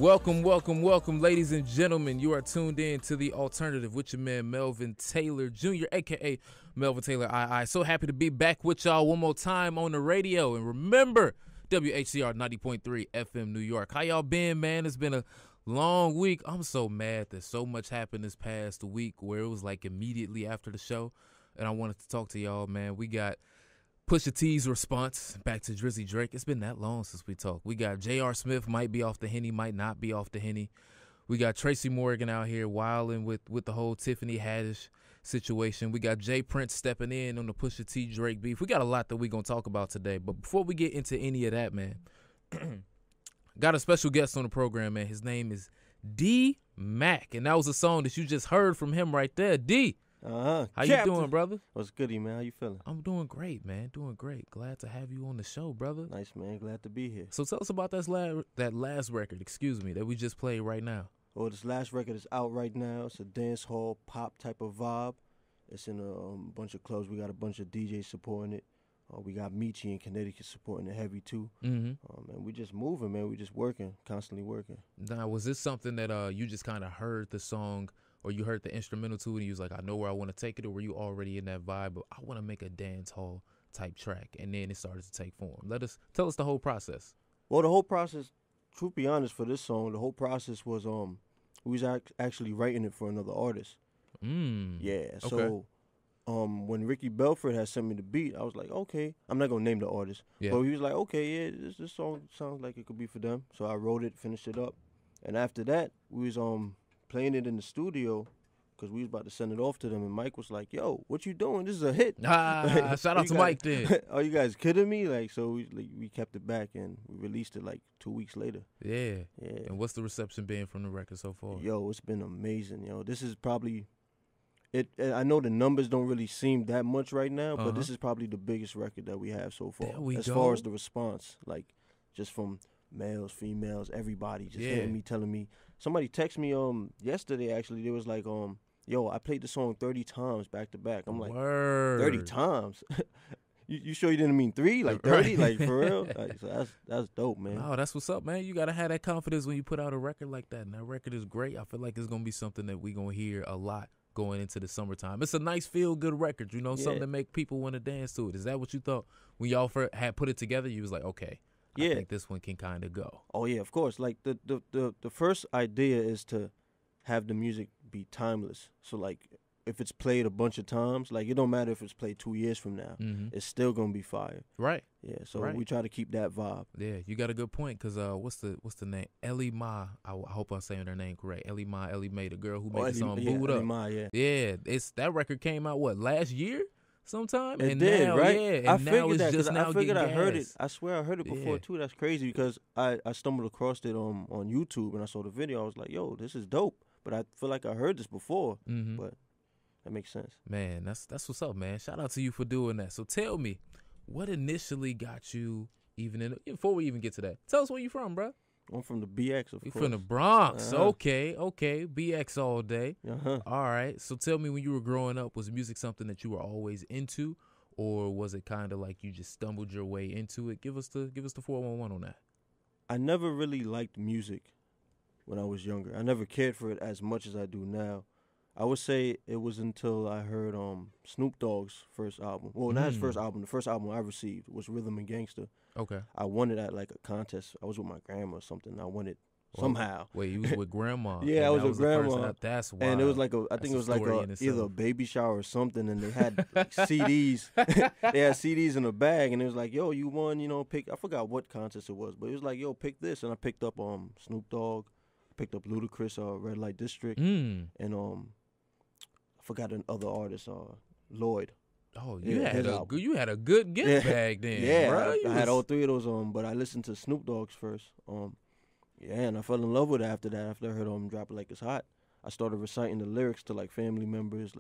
Welcome, ladies and gentlemen. You are tuned in to The Alternative with your man, Melvin Taylor Jr., a.k.a. Melvin Taylor II. So happy to be back with y'all one more time on the radio. And remember, WHCR 90.3 FM New York. How y'all been, man? It's been a long week. I'm so mad that so much happened this past week where it was like immediately after the show. And I wanted to talk to y'all, man. We got Pusha T's response back to Drizzy Drake. It's been that long since we talked. We got J.R. Smith might be off the Henny, might not be off the Henny. We got Tracy Morgan out here wilding with the whole Tiffany Haddish situation. We got Jay Prince stepping in on the Pusha T Drake beef. We got a lot that we're going to talk about today. But before we get into any of that, man, got a special guest on the program, man. His name is DMac, and that was a song that you just heard from him right there. D. How you doing, brother? What's goody, man? How you feeling? I'm doing great, man. Doing great. Glad to have you on the show, brother. Nice, man. Glad to be here. So tell us about that last record, that we just played right now. Well, this last record is out right now. It's a dance hall pop type of vibe. It's in a bunch of clubs. We got a bunch of DJs supporting it. We got Michi in Connecticut supporting it heavy too. And we just moving, man. We just working, constantly working. Now, was this something that you just kind of heard the song, or you heard the instrumental to it and you was like, I know where I want to take it, or were you already in that vibe of, I want to make a dance hall type track, and then it started to take form? Tell us the whole process. Well, the whole process, truth be honest, for this song, the whole process was we was actually writing it for another artist. Yeah, so okay. When Ricky Belford had sent me the beat, I was like, okay, I'm not gonna name the artist, but he was like, okay, yeah, this song sounds like it could be for them. So I wrote it, finished it up, and after that, we was playing it in the studio because we was about to send it off to them, and Mike was like, yo, what you doing? This is a hit. Shout out to Mike then. Are you guys kidding me? So we kept it back and we released it 2 weeks later. Yeah. And what's the reception been from the record so far? Yo, it's been amazing, yo. This is probably it. I know the numbers don't really seem that much right now, but this is probably the biggest record that we have so far. As far as the response, just from males, females, everybody just hitting me, telling me. Somebody texted me yesterday, actually. They was like, yo, I played the song 30 times back to back. I'm like, word. 30 times? you sure you didn't mean 3? 30? For real? So that's dope, man. Oh, that's what's up, man. You got to have that confidence when you put out a record like that. And that record is great. I feel like it's going to be something that we're going to hear a lot going into the summertime. It's a nice feel-good record, something that make people want to dance to it. Is that what you thought when y'all first had put it together? You was like, okay, I think this one can kind of go. Oh, yeah, of course. The first idea is to have the music be timeless. So, if it's played a bunch of times, it don't matter if it's played 2 years from now. It's still going to be fire. Right. Yeah, so we try to keep that vibe. Yeah, you got a good point, because what's the name? Ellie Ma, I hope I'm saying her name correct. Ellie Mae, the girl who made the song Boo'd Up. Ma, yeah, that record came out, last year? Sometime it and did, now, right? Yeah, and I now figured it's that just because now I figured I heard gas. it. I swear I heard it before too. That's crazy because I stumbled across it on YouTube and I saw the video. I was like, yo, this is dope. But I feel like I heard this before. But that makes sense. Man, that's what's up, man. Shout out to you for doing that. So tell me, what initially got you before we even get to that? Tell us where you from, bro. I'm from the BX, of course. You from the Bronx. Okay. BX all day. All right. So tell me, when you were growing up, was music something that you were always into, or was it kind of like you just stumbled your way into it? Give us the 411 on that. I never really liked music when I was younger. I never cared for it as much as I do now. I would say it was until I heard Snoop Dogg's first album. Well, not his first album. The first album I received was Rhythm and Gangsta. Okay. I won it at a contest. I was with my grandma or something. I won it somehow. Wait, you was with grandma? Yeah, I was with grandma. That's wild. And it was I think it was either a baby shower or something, and they had CDs. They had CDs in a bag, and it was like, yo, you won, pick. I forgot what contest it was, but it was like, yo, pick this, and I picked up Snoop Dogg, picked up Ludacris, Red Light District, and I forgot another artist, Lloyd. Oh, you had a good gift bag then. Yeah, bro. I had all 3 of those but I listened to Snoop Dogg's first. And I fell in love with it after that. After I heard Drop It Like It's Hot, I started reciting the lyrics to family members,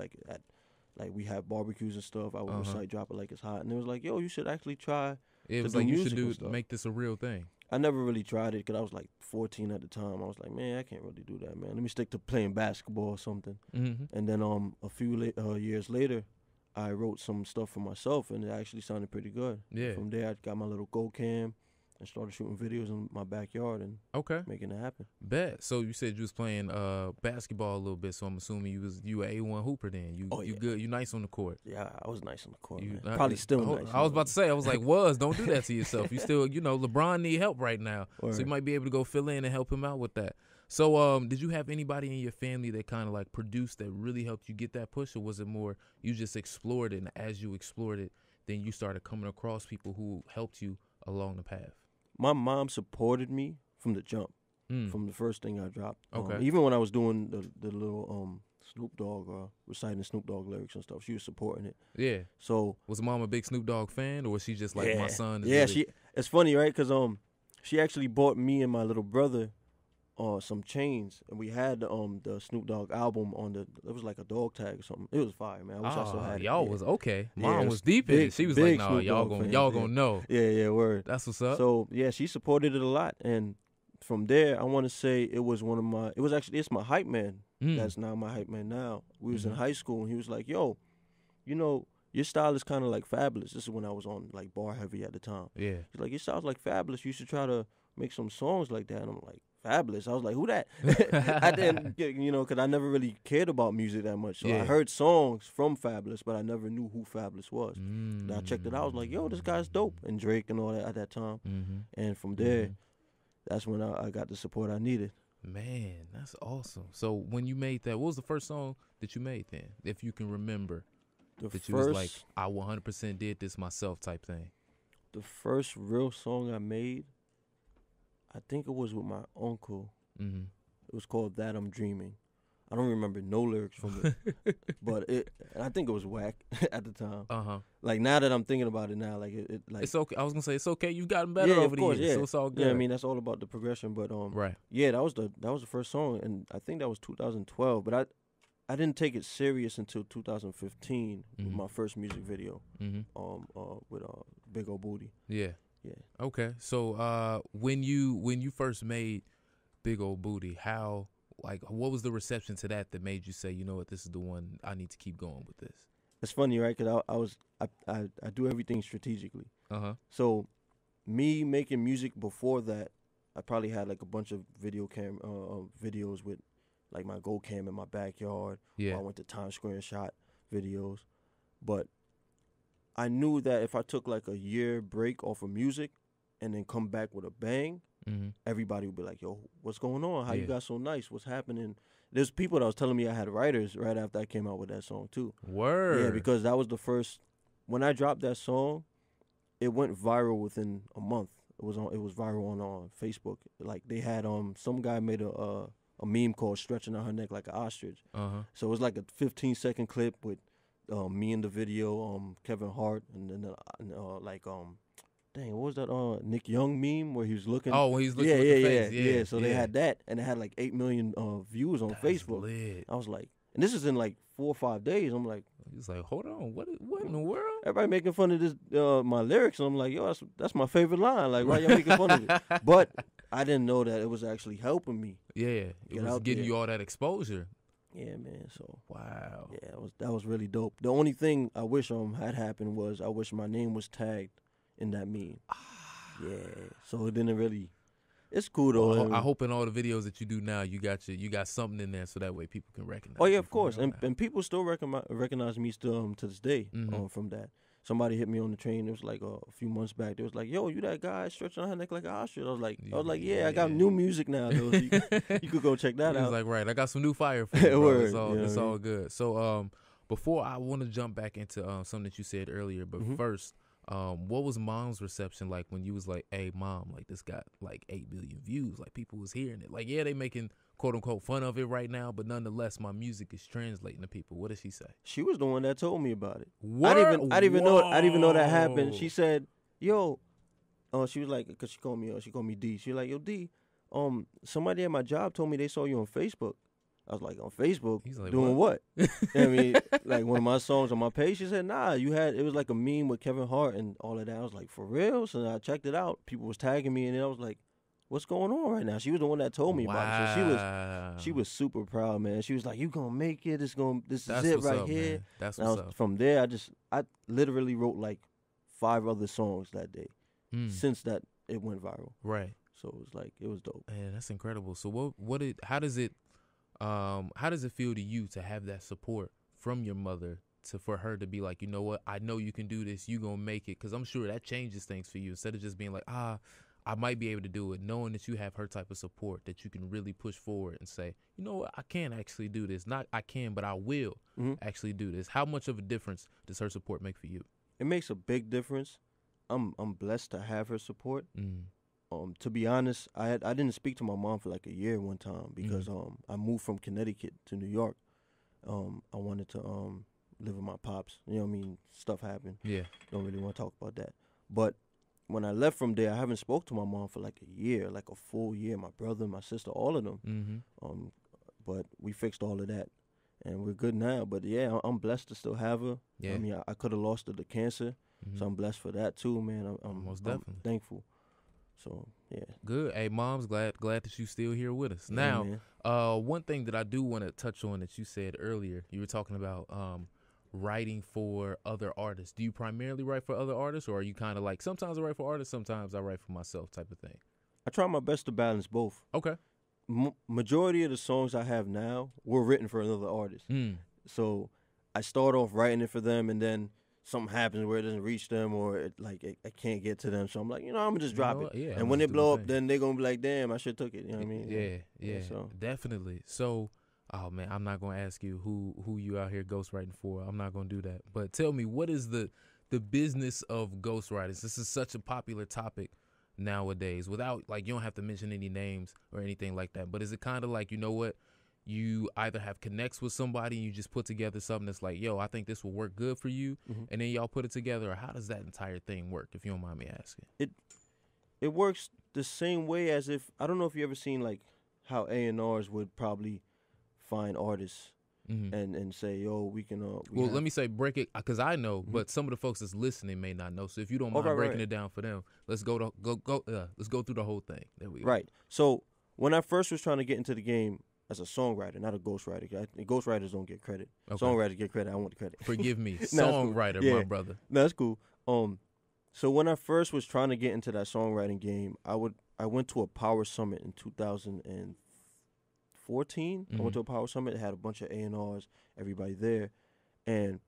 we have barbecues and stuff. I would recite Drop It Like It's Hot, and it was like, yo, you should actually try. It was like you should make this a real thing. I never really tried it because I was 14 at the time. I was like, man, I can't really do that, man. Let me stick to playing basketball or something. And then a few years later, I wrote some stuff for myself, and it actually sounded pretty good. Yeah. From there, I got my little Go Cam. and started shooting videos in my backyard and making it happen. Bet. So you said you was playing basketball a little bit, so I'm assuming you were A1 hooper then. You good, you nice on the court. Yeah, I was nice on the court. Probably still nice. I was about to say, I was like, don't do that to yourself. You still, LeBron need help right now. So you might be able to go fill in and help him out with that. So did you have anybody in your family that kind of like produced that really helped you get that push, or was it more you just explored it, and as you explored it, then you started coming across people who helped you along the path? My mom supported me from the jump, from the first thing I dropped. Even when I was doing the little Snoop Dogg, reciting Snoop Dogg lyrics and stuff, she was supporting it. Yeah. So was Mom a big Snoop Dogg fan, or was she just like, my son? It's funny, right? Because she actually bought me and my little brother some chains, and we had the Snoop Dogg album on it was like a dog tag or something. It was fire, man. I wish I still had it. Y'all was okay. Mom was deep in it. She was like, "No, y'all gonna know." Yeah, word. That's what's up. So yeah, she supported it a lot, and from there, I want to say it was it's my hype man. That's now my hype man now. We was in high school, and he was like, "Yo, your style is kind of like Fabulous." This is when I was on like Bar Heavy at the time. Yeah. He's like, "Your style's like Fabulous. You should try to make some songs like that." And I'm like, Fabulous. I was like, who that? I didn't, because I never really cared about music that much. So I heard songs from Fabulous, but I never knew who Fabulous was. And I checked it out. I was like, yo, this guy's dope. And Drake and all that at that time. And from there, that's when I got the support I needed. Man, that's awesome. So when you made that, what was the first song that you made then, if you can remember? You was like, I 100% did this myself type thing. The first real song I made, I think it was with my uncle. It was called That I'm Dreaming. I don't remember no lyrics from it, but I think it was whack at the time. Like now that I'm thinking about it now, like it's okay. I was gonna say it's okay. You've gotten better over the years, so it's all good. Yeah, I mean that's all about the progression. But right. Yeah, that was the first song, and I think that was 2012. But I didn't take it serious until 2015 with my first music video, with Big Ol' Booty. Yeah. Yeah. Okay. So when you first made Big Ol' Booty, what was the reception to that made you say, you know what, this is the one, I need to keep going with this? It's funny, right? Because I do everything strategically. So me making music before that, I probably had like a bunch of videos with like my Go Cam in my backyard. Yeah. I went to Times Square and shot videos, but I knew that if I took like a year break off of music and then come back with a bang, everybody would be like, yo, what's going on? How you got so nice? What's happening? There's people that was telling me I had writers right after I came out with that song too. Word. Yeah, because that was the first, when I dropped that song, it went viral within a month. It was viral on Facebook. Like they had some guy made a meme called Stretching Out Her Neck Like an Ostrich. So it was like a 15-second clip with me in the video, Kevin Hart, and then dang, what was that Nick Young meme where he was looking? Oh, when he's looking with the face. Yeah. So they had that, and it had like 8 million views on Facebook. Lit. I was like, and this is in like 4 or 5 days. I'm like, he's like, hold on, what in the world? Everybody making fun of this my lyrics, and I'm like, yo, that's my favorite line. Like, why y'all making fun of it? But I didn't know that it was actually helping me. Yeah, it was getting you all that exposure. Yeah, man. So wow. Yeah, that was really dope. The only thing I wish had happened was I wish my name was tagged in that meme. Yeah. So it didn't really. It's cool though. I hope in all the videos that you do now, you got something in there so that way people can recognize. Oh yeah, of course. And people still recognize me still to this day from that. Somebody hit me on the train. It was like a few months back. They was like, "Yo, you that guy stretching her neck like an ostrich?" I was like, "Yeah, I got new music now. Though, so you could go check that out." He was like, "Right, I got some new fire for you, bro. It's all good." So, before I want to jump back into something that you said earlier, but first, what was Mom's reception like when you was like, "Hey, Mom, like this got like 8 million views. Like people was hearing it. Like yeah, they making quote unquote fun of it right now, but nonetheless, my music is translating to people." What did she say? She was the one that told me about it. What? I didn't even know that happened. She said, "Yo," she was like, because she called me D. She was like, "Yo, D, somebody at my job told me they saw you on Facebook." I was like, "On Facebook? He's like, doing what?" I mean, like one of my songs on my page. She said, "Nah, it was like a meme with Kevin Hart and all of that." I was like, "For real?" So I checked it out. People was tagging me, and then I was like, what's going on right now? She was the one that told me about it. So she was super proud, man. She was like, "You gonna make it? This is it right here." Man. That's what's up. From there, I literally wrote like 5 other songs that day. Since that, it went viral. Right. So it was like, it was dope. Man, that's incredible. So how does it feel to you to have that support from your mother, for her to be like, you know what, I know you can do this, you gonna make it? Because I'm sure that changes things for you. Instead of just being like, I might be able to do it, knowing that you have her type of support, that you can really push forward and say, you know what, I can actually do this. Not I can, but I will actually do this. How much of a difference does her support make for you? It makes a big difference. I'm blessed to have her support. To be honest, I didn't speak to my mom for like a year one time because I moved from Connecticut to New York. I wanted to live with my pops. You know what I mean? Stuff happened. Yeah. Don't really want to talk about that. But when I left from there, I haven't spoke to my mom for like a year, like a full year. My brother, my sister, all of them. But we fixed all of that, and we're good now. But yeah, I'm blessed to still have her. Yeah. I mean, I could have lost her to cancer, so I'm blessed for that too, man. I'm Most definitely thankful. So yeah. Good. Hey, Mom's glad that you still here with us. Yeah, now, one thing that I do want to touch on that you said earlier, you were talking about writing for other artists. Do you primarily write for other artists, or are you kind of like, sometimes I write for artists, sometimes I write for myself type of thing? I try my best to balance both. Okay. Majority of the songs I have now were written for another artist. So I start off writing it for them, and then something happens where it doesn't reach them, or I can't get to them. So I'm like, I'm going to just drop it. Yeah, and when it blow up, then they're going to be like, damn, I should have took it. You know what I mean? Yeah, so. Definitely. So, oh, man, I'm not going to ask you who you out here ghostwriting for. I'm not going to do that. But tell me, what is the business of ghostwriters? This is such a popular topic nowadays, without, like, you don't have to mention any names or anything like that. But is it kind of like, you know what, you either have connects with somebody and you just put together something that's like, yo, I think this will work good for you, and then y'all put it together? Or how does that entire thing work, if you don't mind me asking? It works the same way as if, I don't know if you ever seen like how A&Rs would probably find artists and say, yo, we can. Let me say, break it, because I know, but some of the folks that's listening may not know. So if you don't mind breaking it down for them, let's go through the whole thing. There we go. Right. So when I first was trying to get into the game as a songwriter, not a ghostwriter. Ghostwriters don't get credit. Okay. Songwriters get credit. I want the credit. Forgive me, songwriter, cool. My brother. No, that's cool. So when I first was trying to get into that songwriting game, I went to a Power Summit in 2014. I went to a Power Summit. It had a bunch of A&Rs, everybody there, and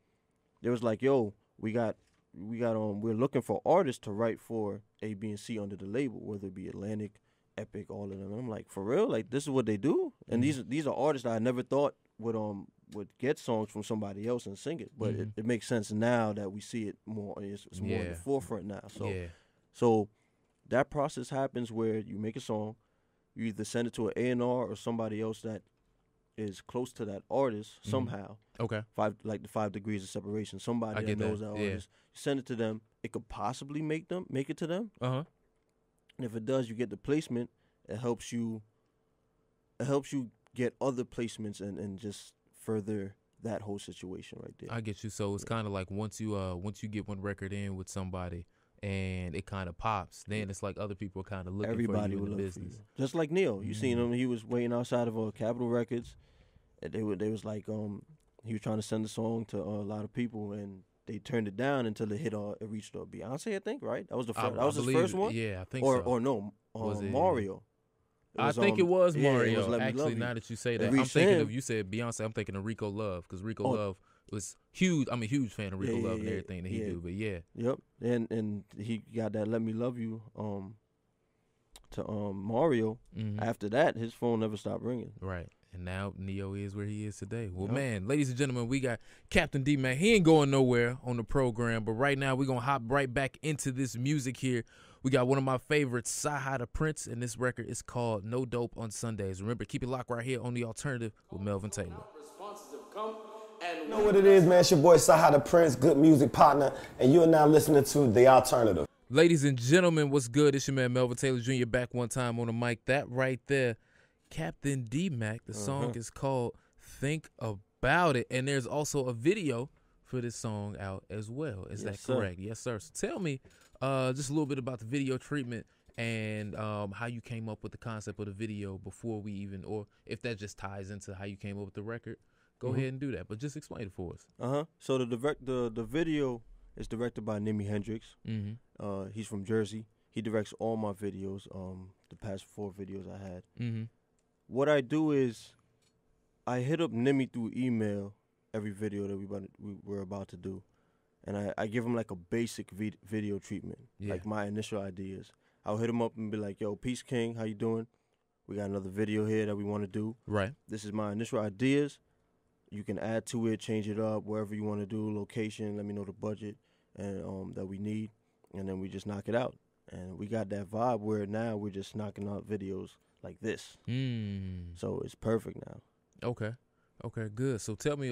it was like, yo, we're looking for artists to write for A, B, and C under the label, whether it be Atlantic, Epic, all of them. And I'm like, for real? Like, this is what they do? And these are artists that I never thought would get songs from somebody else and sing it. But it makes sense now that we see it more. It's more in the forefront now. So that process happens where you make a song, you either send it to an A&R or somebody else that is close to that artist somehow. Okay. Like the 5 degrees of separation. Somebody that knows that artist. You send it to them. It could possibly make it to them. Uh-huh. And if it does, you get the placement. It helps you get other placements and just further that whole situation right there. I get you. So it's kind of like once you get one record in with somebody and it kind of pops, then it's like other people are kind of looking for you in the business. Just like Neil. You seen him, he was waiting outside of Capitol Records. And they was like, he was trying to send a song to a lot of people, and they turned it down until it reached Beyonce, I think, right? That was the first. That was his first one. Yeah, I think so. Or no, Mario. I think it was Mario. Actually, now that you say that, I'm thinking of, you said Beyonce, I'm thinking of Rico Love, because Rico Love was huge. I'm a huge fan of Rico Love and everything that he do. But yep. And he got that "Let Me Love You" to Mario. After that, his phone never stopped ringing. Right. And now Neo is where he is today. Well, man, ladies and gentlemen, we got Captain DMac. He ain't going nowhere on the program, but right now we're going to hop right back into this music here. We got one of my favorites, Saha the Prince, and this record is called No Dope on Sundays. Remember, keep it locked right here on The Alternative with Melvin Taylor. You know what it is, man? It's your boy Saha the Prince, good music partner, and you are now listening to The Alternative. Ladies and gentlemen, what's good? It's your man Melvin Taylor Jr. back one time on the mic. That right there, Captain DMac. The song is called Think About It, and there's also a video for this song out as well. Is that correct? Yes, sir. So tell me just a little bit about the video treatment and how you came up with the concept of the video before we even, or if that just ties into how you came up with the record. Go ahead and do that, but just explain it for us. So the video is directed by Nimi Hendrix. He's from Jersey. He directs all my videos. The past 4 videos I had. Mm-hmm. What I do is, I hit up Nimmy through email every video that we're about to do, and I give him like a basic video treatment, like my initial ideas. I'll hit him up and be like, "Yo, Peace King, how you doing? We got another video here that we want to do. Right. This is my initial ideas. You can add to it, change it up, wherever you want to do, location, let me know the budget and that we need, and then we just knock it out." And we got that vibe where now we're just knocking out videos like this. So it's perfect now. Okay, good. So tell me,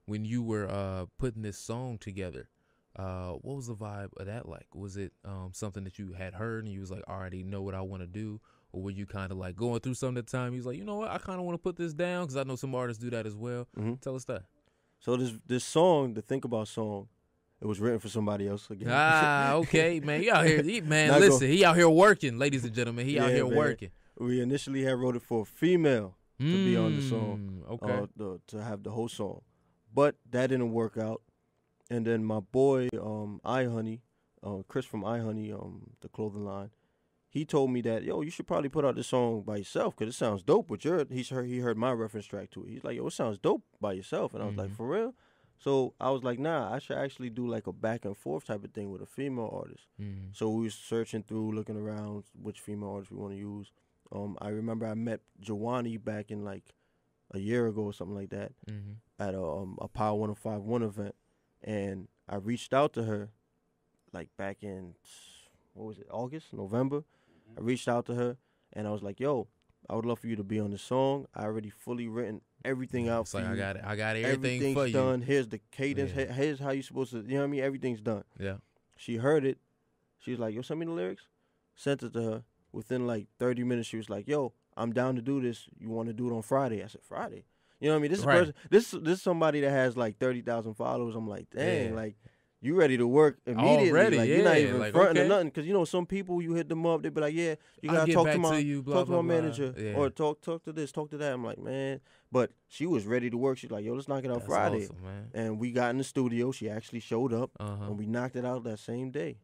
when you were putting this song together, what was the vibe of that like? Was it something that you had heard and you was like, I already know what I want to do? Or were you kind of like going through something at the time? You was like, you know what, I kind of want to put this down, because I know some artists do that as well. Tell us that. So this song, the Think About song, it was written for somebody else again. Okay, man. He out here, he out here working, ladies and gentlemen. He out here working. We initially had wrote it for a female to be on the song, to have the whole song. But that didn't work out. And then my boy, iHoney, Chris from iHoney, the clothing line, he told me that, yo, you should probably put out this song by yourself, because it sounds dope. But he heard my reference track to it. He's like, yo, it sounds dope by yourself. And I was like, for real? So I was like, nah, I should actually do like a back and forth type of thing with a female artist. So we was searching through, looking around which female artists we want to use. I remember I met Jawani back in like a year ago or something like that at a Power 105.1 event. And I reached out to her like back in, August, November. I reached out to her and I was like, yo, I would love for you to be on the song. I already fully written everything out for you. I got everything for you. Everything's done. Here's the cadence. Yeah. Here's how you supposed to, you know what I mean? Everything's done. Yeah. She heard it. She was like, yo, send me the lyrics. Sent it to her. Within like 30 minutes, she was like, yo, I'm down to do this. You want to do it on Friday? I said, Friday? You know what I mean? This is right. This is somebody that has like 30,000 followers. I'm like, dang, like, you ready to work immediately. Already, like, you're not even fronting or nothing. Because, you know, some people, you hit them up, they be like, yeah, you got to talk to my manager. Yeah. Or talk to this, talk to that. I'm like, man. But she was ready to work. She's like, yo, let's knock it out Friday. Awesome, man. And we got in the studio. She actually showed up. And we knocked it out that same day.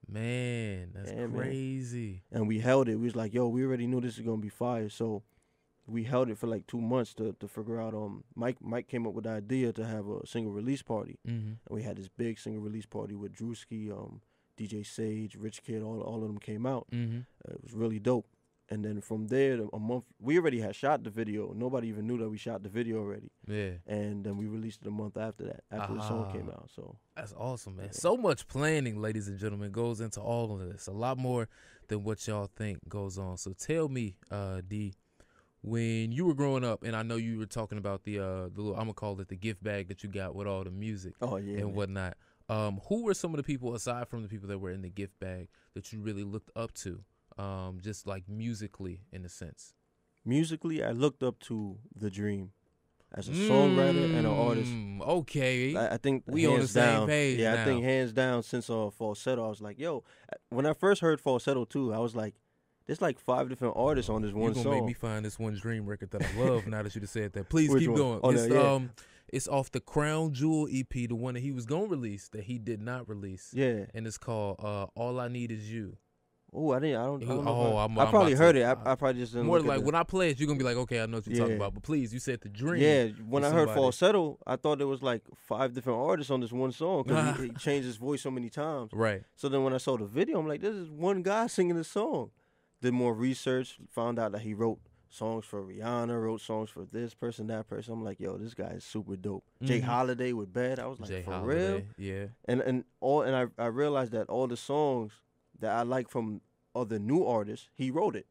Man, that's crazy. Man. And we held it. We was like, yo, we already knew this was going to be fire. So we held it for like 2 months to figure out. Mike came up with the idea to have a single release party. And we had this big single release party with Drewski, DJ Sage, Rich Kid, all of them came out. It was really dope. And then from there, a month, we already had shot the video. Nobody even knew that we shot the video already. Yeah. And then we released it a month after that, after the song came out. So that's awesome, man. Yeah. So much planning, ladies and gentlemen, goes into all of this. A lot more than what y'all think goes on. So tell me, D, when you were growing up, and I know you were talking about the little, I'm gonna call it the gift bag that you got with all the music and whatnot. Who were some of the people, aside from the people that were in the gift bag, that you really looked up to? Just like musically, in a sense. Musically, I looked up to The Dream as a songwriter and an artist. Okay, I think we on the same page. Yeah, now. I think hands down since Falsetto, I was like, yo. When I first heard Falsetto too, I was like, there's like 5 different artists on this one song. You're gonna make me find this one Dream record that I love. Now that you just said that, please keep going. It's off the Crown Jewel EP, the one that he was gonna release that he did not release. Yeah, and it's called All I Need Is You. Oh, I don't know. I probably heard it. I probably just didn't. More like when I play it, you're gonna be like, okay, I know what you're talking about. But please, you said The Dream. Yeah, when I heard Falsetto, I thought there was like 5 different artists on this one song because he changed his voice so many times. Right. So then when I saw the video, I'm like, this is one guy singing this song. Did more research, found out that he wrote songs for Rihanna, wrote songs for this person, that person. I'm like, yo, this guy is super dope. Jay Holiday with Bad. I was like, for real? Yeah. And I realized that all the songs that I like from other new artists, he wrote it.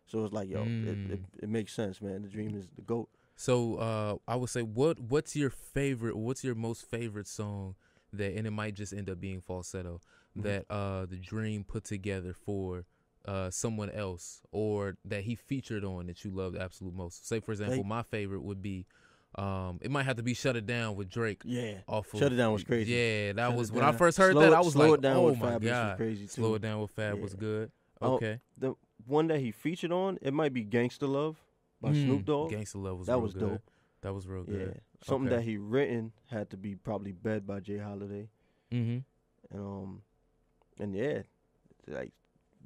So it's like, yo, it makes sense, man. The Dream is the GOAT. So I would say, what's your most favorite song that, and it might just end up being Falsetto, that The Dream put together for someone else, or that he featured on that you love the absolute most? Say, for example, my favorite would be, it might have to be Shut It Down with Drake. Yeah, Shut It Down was crazy. Yeah, that was when I first heard that. I was like, oh my God. Slow It Down with Fab was good. Okay. The one that he featured on, it might be Gangsta Love by Snoop Dogg. Gangsta Love was good. Dope. That was real good. Yeah. Something that he written had to be probably Bed by Jay Holiday. And yeah, like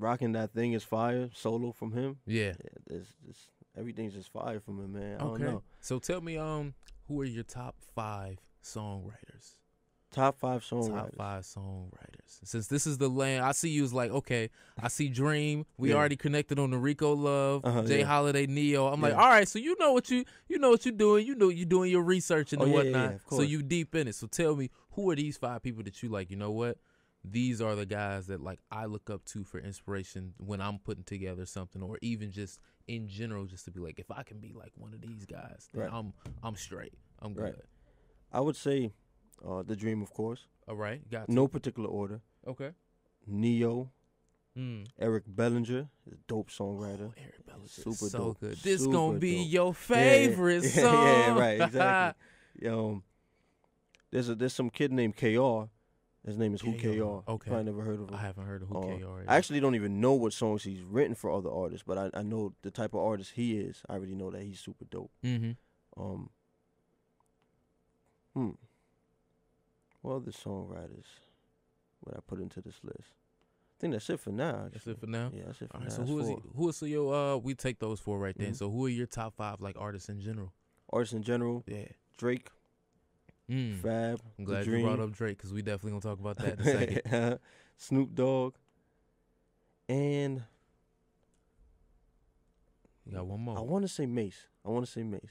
Rocking That Thing Is Fire solo from him. Yeah. Everything's just fire from him, man. I don't know. So tell me, who are your top 5 songwriters? Top 5 songwriters. Top 5 songwriters. Since this is the land, I see you as like, okay, I see Dream. We already connected on the Rico Love, Jay Holiday, Neo. I'm like, all right, so you know what you're doing. You know you're doing your research and whatnot. So you deep in it. So tell me, who are these 5 people that you like? You know what? These are the guys that like I look up to for inspiration when I'm putting together something, or even just in general, just to be like, if I can be like one of these guys, then I'm straight. I'm good. Right. I would say The Dream, of course. All right, got to. No particular order. Okay. Neo. Eric Bellinger, a dope songwriter. Eric Bellinger, super so dope. good. This super gonna be dope. your favorite song. Yeah, right, exactly. There's some kid named KR. His name is Who KR. Okay. Probably never heard of him. I haven't heard of Who KR. I actually don't even know what songs he's written for other artists, but I know the type of artist he is. I already know that he's super dope. What other songwriters would I put into this list? I think that's it for now. Actually. That's it for now? Yeah, that's it for now. Right, so who is your we take those 4 right there. So who are your top 5 like artists in general? Artists in general? Yeah. Drake. Fab. I'm glad you brought up Drake because we definitely gonna talk about that in a second. Snoop Dogg. And you got one more. I want to say Mace. I want to say Mace.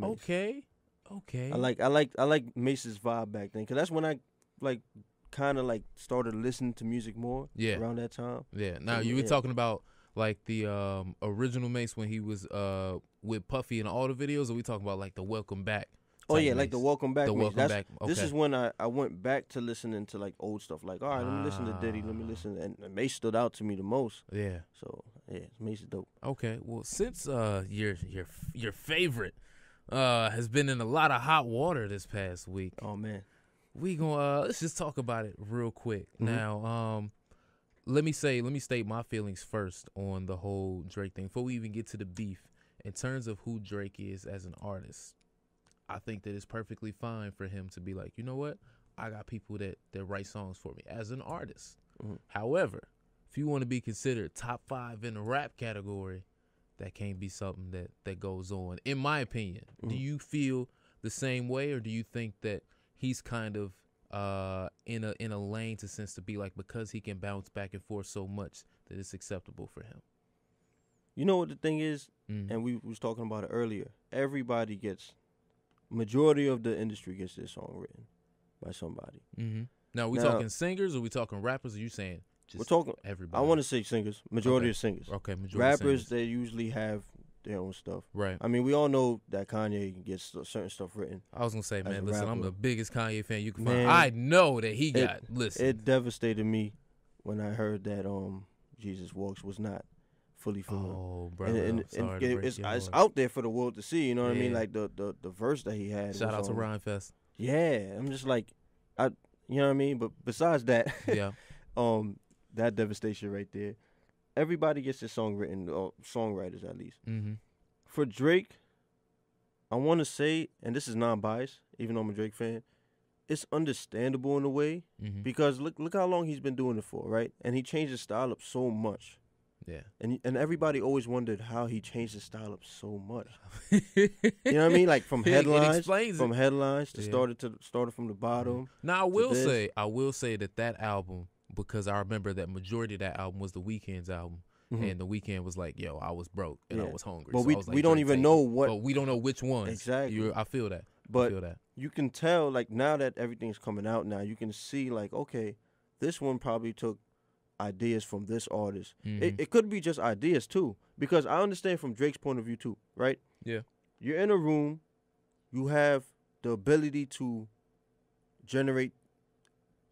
Okay. I like Mace's vibe back then, because that's when I like kind of like started listening to music more. Yeah. Around that time. Yeah. Now you were talking about like the original Mace when he was with Puffy in all the videos, or we talking about like the Welcome Back? Oh yeah, like the Welcome Back. The Welcome Back. Okay. This is when I went back to listening to like old stuff. Like, all right, let me listen to Diddy. Let me listen, and Mace stood out to me the most. Yeah. So yeah, Mace is dope. Okay. Well, since your favorite has been in a lot of hot water this past week. Oh man. We gonna let's just talk about it real quick. Now, let me state my feelings first on the whole Drake thing before we even get to the beef. In terms of who Drake is as an artist, I think that it's perfectly fine for him to be like, you know what? I got people that write songs for me as an artist. However, if you want to be considered top 5 in the rap category, that can't be something that goes on. In my opinion, do you feel the same way, or do you think that he's kind of in a lane to sense to be like, because he can bounce back and forth so much, that it's acceptable for him? You know what the thing is, and we was talking about it earlier. Majority of the industry gets their song written by somebody. Now, we talking singers, or we talking rappers? Or you saying just we're talking everybody? I want to say singers. Majority of singers. Okay, majority. Rappers, singers. they usually have their own stuff. Right. I mean, we all know that Kanye gets certain stuff written. I was gonna say, man, listen, rapper. I'm the biggest Kanye fan you can find. I know that he got listen. It devastated me when I heard that Jesus Walks was not fully for him. Oh, brother, and it's out there for the world to see. You know what I mean? Like the verse that he had. Shout out to Rhyme Fest. Yeah, I'm just like, you know what I mean. But besides that, that devastation right there. Everybody gets their song written, or songwriters at least. For Drake, I want to say, and this is non-biased, even though I'm a Drake fan, it's understandable in a way, because look how long he's been doing it for, right? And he changed his style up so much. Yeah. And everybody always wondered how he changed his style up so much. You know what I mean? Like from headlines to started from the bottom. Now I will say that album, because I remember that majority of that album was The Weeknd's album. And The Weeknd was like, yo, I was broke and I was hungry. But so we don't even know what. But we don't know which ones. Exactly. I feel that. But you can tell, like, now that everything's coming out now, you can see, like, okay, this one probably took ideas from this artist. It could be just ideas, too. Because I understand from Drake's point of view, too, right? Yeah. You're in a room. You have the ability to generate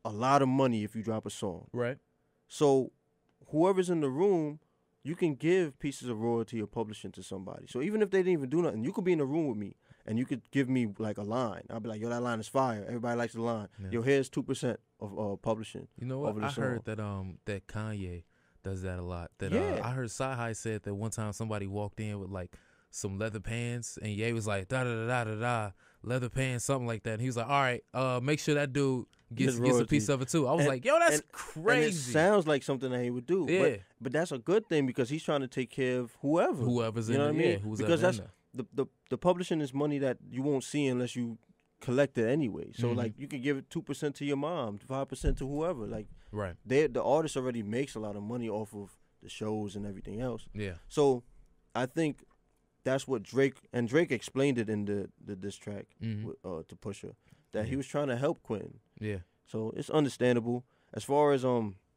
a lot of money if you drop a song. Right. So whoever's in the room, you can give pieces of royalty or publishing to somebody. So even if they didn't even do nothing, you could be in the room with me and you could give me like a line. I'll be like, yo, that line is fire. Everybody likes the line. Yeah. Yo, here's 2% of publishing. You know what? I heard that Kanye does that a lot. I heard Sci-Hi said that one time somebody walked in with like some leather pants and Ye was like, da-da-da-da-da-da, leather pants, something like that. And he was like, all right, make sure that dude gets a piece of it too. I was like, yo, that's crazy. And it sounds like something that he would do. Yeah. But that's a good thing because he's trying to take care of whoever's in there. You know what I mean? Because that's the publishing is money that you won't see unless you collect it anyway. So like you could give it 2% to your mom, 5% to whoever. Like the artist already makes a lot of money off of the shows and everything else. Yeah. So I think that's what Drake explained it in the diss track to Pusha, that he was trying to help Quentin. Yeah. So it's understandable. As far as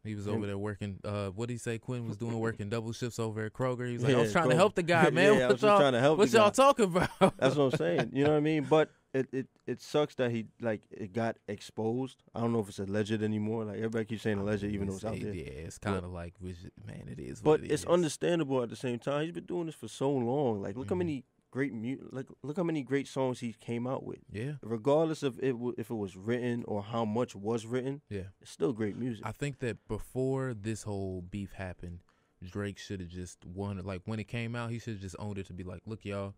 he was over there working. What did he say? Quentin was doing working double shifts over at Kroger. He was like, I was trying to help the guy, man. I was just trying to help. What y'all talking about? That's what I'm saying. You know what I mean? But it sucks that it got exposed. I don't know if it's alleged anymore. Like everybody keeps saying alleged, even though it's out there. Yeah, it's kind of like, man, it is. But it's understandable at the same time. He's been doing this for so long. Like look how many look how many great songs he came out with. Yeah. Regardless of if it was written or how much was written. Yeah. It's still great music. I think that before this whole beef happened, Drake should have just won. Like when it came out, he should have just owned it to be like, look, y'all.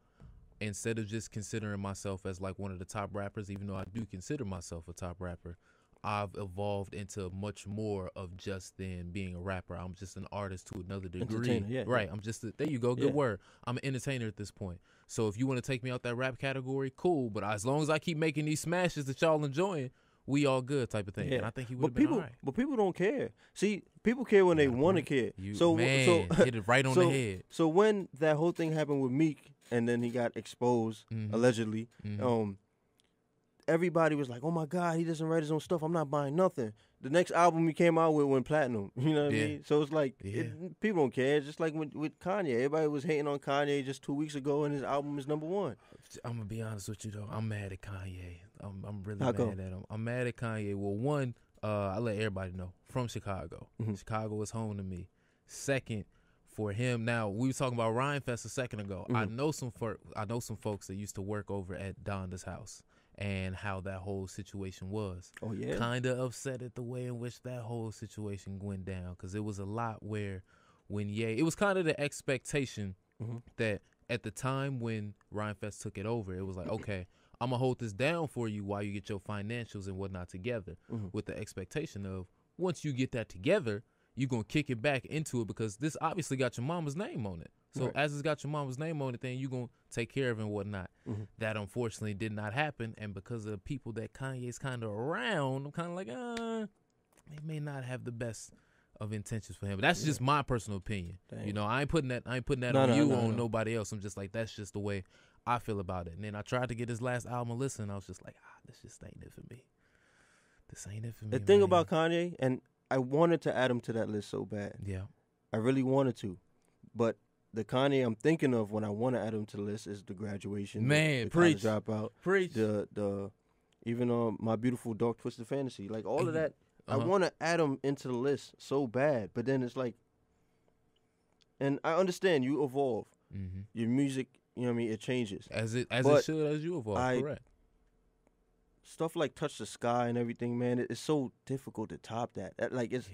Instead of just considering myself as like one of the top rappers, even though I do consider myself a top rapper, I've evolved into much more of just than being a rapper. I'm just an artist to another degree. Yeah, right. I'm just there you go. Good word. I'm an entertainer at this point. So if you want to take me out that rap category, cool. But as long as I keep making these smashes that y'all enjoying, we all good type of thing. Yeah. And I think he would have been all right. But people don't care. See, people care when they want to care. So hit it right on the head. So when that whole thing happened with Meek and then he got exposed, allegedly, everybody was like, oh, my God, he doesn't write his own stuff. I'm not buying nothing. The next album he came out with went platinum. You know what I mean? So it's like people don't care. It's just like with Kanye. Everybody was hating on Kanye just 2 weeks ago, and his album is #1. I'm going to be honest with you, though. I'm mad at Kanye. I'm really mad at him. I'm mad at Kanye. Well, one, I let everybody know, from Chicago. Chicago is home to me. Second, for him, now, we were talking about Rhyme Fest a second ago. I know some folks that used to work over at Donda's house. And how that whole situation was. Oh, yeah? Kind of upset at the way in which that whole situation went down. Because it was a lot where when it was kind of the expectation that at the time when Rhymefest took it over, it was like, okay, I'm going to hold this down for you while you get your financials and whatnot together. With the expectation of once you get that together, you're going to kick it back into it because this obviously got your mama's name on it. So as it's got your mama's name on it, then you're going to take care of it and whatnot. That unfortunately did not happen. And because of the people that Kanye's kind of around, I'm kind of like, they may not have the best of intentions for him. But that's just my personal opinion. Dang. You know, I ain't putting that on nobody else. I'm just like, that's just the way I feel about it. And then I tried to get his last album a listen, and I was just like, this just ain't it for me. This ain't it for me. The thing about Kanye, and I wanted to add him to that list so bad. Yeah. I really wanted to. But the Kanye I'm thinking of when I want to add him to the list is the Graduation. Man, the preach. Dropout. Preach. The even My Beautiful Dark Twisted Fantasy. Like all of that, I want to add him into the list so bad. But then it's like, and I understand you evolve. Your music, you know what I mean, it changes. As it should as you evolve, correct. Stuff like Touch the Sky and everything, man, it's so difficult to top that. Like it's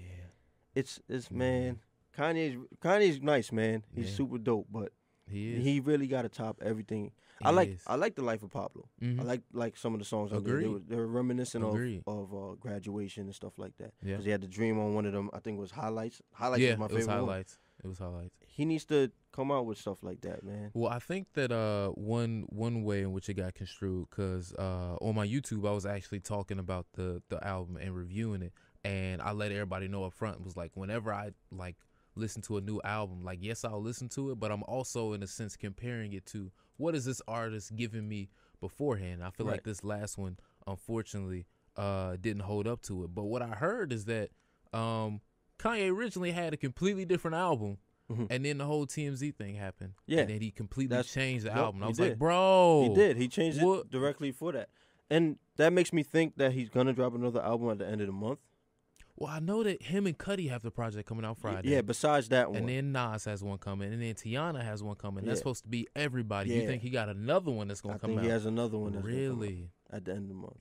man. Kanye's nice, man. He's super dope, but he really got to top everything. I like The Life of Pablo. I like some of the songs. They were reminiscent of Graduation and stuff like that. Because he had the Dream on one of them. I think it was Highlights. Highlights was my favorite one. It was Highlights. He needs to come out with stuff like that, man. Well, I think that one way in which it got construed, because on my YouTube I was actually talking about the album and reviewing it, and I let everybody know up front. It was like whenever I listen to a new album, like yes, I'll listen to it, but I'm also in a sense comparing it to what is this artist giving me beforehand. I feel like this last one unfortunately didn't hold up to it. But what I heard is that Kanye originally had a completely different album, and then the whole TMZ thing happened. Yeah, and then he completely changed the album. I was like, bro, he did. He changed it directly for that, and that makes me think that he's gonna drop another album at the end of the month. Well, I know that him and Cudi have the project coming out Friday. Yeah, besides that one. And then Nas has one coming. And then Tiana has one coming. That's supposed to be everybody. You think he got another one that's going to come out? I think he has another one that's really at the end of the month.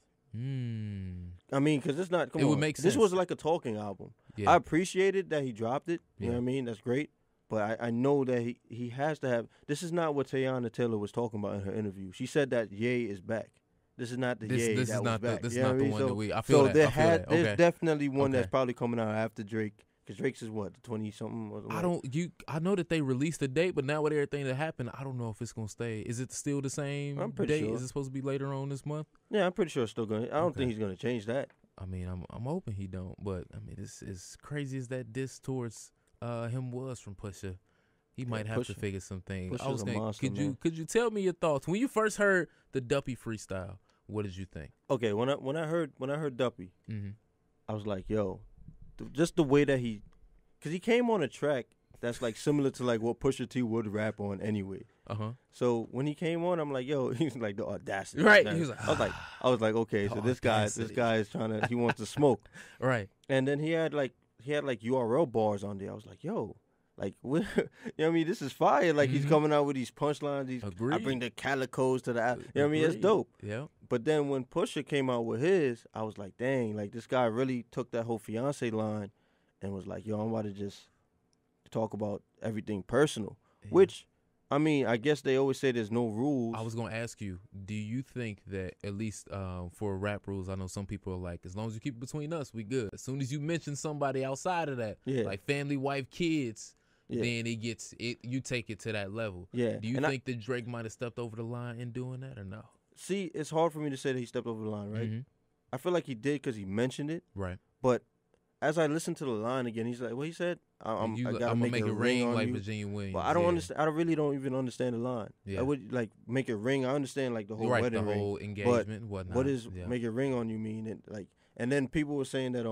I mean, because it's not, would make sense. This was like a talking album. Yeah. I appreciated that he dropped it. You know what I mean? That's great. But I know that he has to have, this is not what Tiana Taylor was talking about in her interview. She said that Ye is back. This is not the this Ye is that not was back. this is You know not what I the mean? one So- that we. I feel So that. there I feel that. there's Okay. definitely one Okay. that's probably coming out after Drake, because Drake's is what, the 20-something? I know that they released a date, but now with everything that happened, I don't know if it's gonna stay. Is it still the same I'm pretty date? sure. Is it supposed to be later on this month? Yeah, I'm pretty sure it's still going. I don't Okay. think he's gonna change that. I mean, I'm hoping he don't, but I mean, it's as crazy as that diss towards him was from Pusha. He might have to Pusha. figure some things. Pusha's a monster, man. Could you tell me your thoughts when you first heard the Duppy freestyle? What did you think? Okay, when I heard Duppy, Mm-hmm. I was like, yo, just the way that because he came on a track that's like similar to like what Pusha T would rap on anyway. So when he came on, I'm like, yo, he's like the audacity. Right. Man. He was like, I was like, okay, so this guy is he wants to smoke. Right. And then he had like URL bars on there. I was like, yo, like, you know what I mean? This is fire. Like, he's coming out with these punchlines. I bring the calicos to the, you know what I mean? It's dope. Yeah. But then when Pusha came out with his, I was like, dang, like, this guy really took that whole fiance line and was like, yo, I'm about to just talk about everything personal. Yeah. Which, I mean, I guess they always say there's no rules. I was going to ask you, do you think that at least for rap rules, I know some people are like, as long as you keep it between us, we good. As soon as you mention somebody outside of that, like family, wife, kids, then you take it to that level. Yeah. Do you think that Drake might have stepped over the line in doing that or no? See, it's hard for me to say that he stepped over the line, right? Mm-hmm. I feel like he did because he mentioned it. Right. But as I listened to the line again, he's like, what he said? I'm gonna make it ring like you. Virginia Williams. But I don't understand. I really don't even understand the line. Yeah. I would like make it ring. I understand like the whole wedding ring, whole engagement, and whatnot. What does make it ring on you mean? And like, and then people were saying that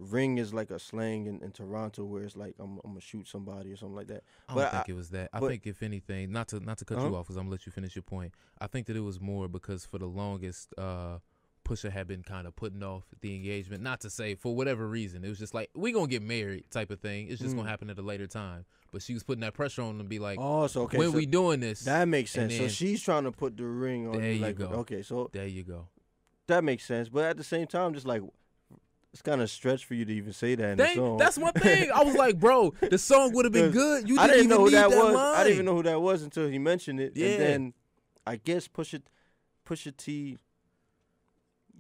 ring is like a slang in Toronto where it's like I'm gonna shoot somebody or something like that. I don't think it was that. I think if anything, not to cut you off because I'm gonna let you finish your point. I think that it was more because for the longest, Pusha had been kind of putting off the engagement. Not to say for whatever reason, it was just like we gonna get married type of thing. It's just gonna happen at a later time. But she was putting that pressure on him to be like, when we doing this? That makes sense. So she's trying to put the ring on. There you. You go. Okay, so there you go. That makes sense. But at the same time, just like. It's kind of stretch for you to even say that in the song. That's one thing. I was like, bro, the song would have been good. You didn't even know who that was. Line. I didn't even know who that was until he mentioned it. Yeah. And then I guess Pusha T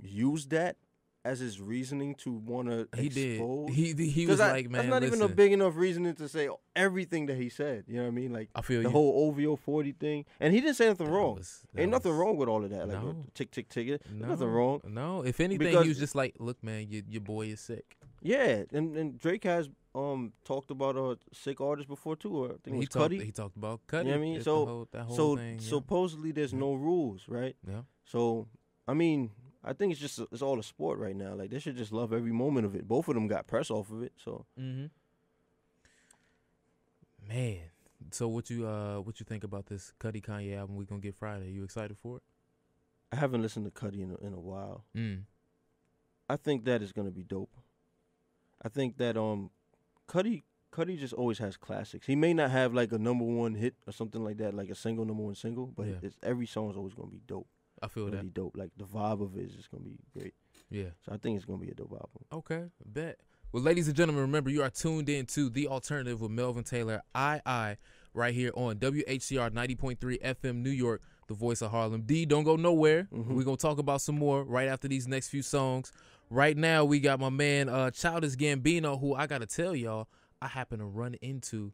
used that as his reasoning to want to expose. He was like, man, that's not even a big enough reasoning to say everything that he said. You know what I mean? Like I feel the whole OVO 40 thing, and he didn't say anything wrong. Ain't nothing wrong with all of that. Like tick tick tick. Nothing wrong. No, if anything, he was just like, look, man, your boy is sick. Yeah, and Drake has talked about a sick artist before too. Or I think it was Cudi. He talked about Cudi. You know what I mean? So that whole thing, supposedly there's no rules, right? Yeah. So I mean. I think it's all a sport right now. Like they should just love every moment of it. Both of them got press off of it, so. Man, so what you think about this Cudi Kanye album we gonna get Friday? You excited for it? I haven't listened to Cudi in a while. I think that is gonna be dope. I think that Cudi just always has classics. He may not have like a #1 hit or something like that, like a single #1 single, but every song is always gonna be dope. I feel that. Be dope. Like the vibe of it is just gonna be great. Yeah. So I think it's gonna be a dope album. Okay, bet. Well, ladies and gentlemen, remember you are tuned in to The Alternative with Melvin Taylor II right here on WHCR 90.3 FM New York, the voice of Harlem. D, don't go nowhere. We're gonna talk about some more right after these next few songs. Right now, we got my man Childish Gambino, who I gotta tell y'all, I happen to run into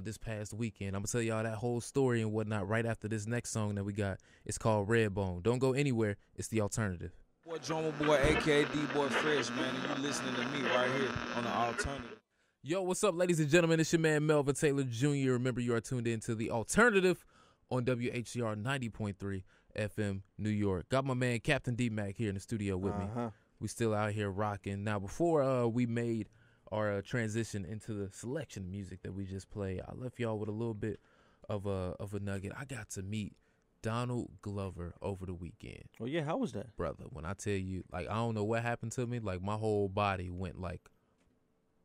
this past weekend. I'm gonna tell y'all that whole story and whatnot right after this next song that we got. It's called Redbone. Don't go anywhere. It's The Alternative. Boy, Drummer Boy, aka D-Boy Fresh, man, and you listening to me right here on The Alternative. Yo, what's up, ladies and gentlemen? It's your man Melvin Taylor Jr. Remember, you are tuned in to The Alternative on WHCR 90.3 FM New York. Got my man Captain DMac here in the studio with me. We still out here rocking. Now, before we made our transition into the selection music that we just played, I left y'all with a little bit of a nugget. I got to meet Donald Glover over the weekend. Oh yeah, how was that, brother? When I tell you, like, I don't know what happened to me. Like, my whole body went like,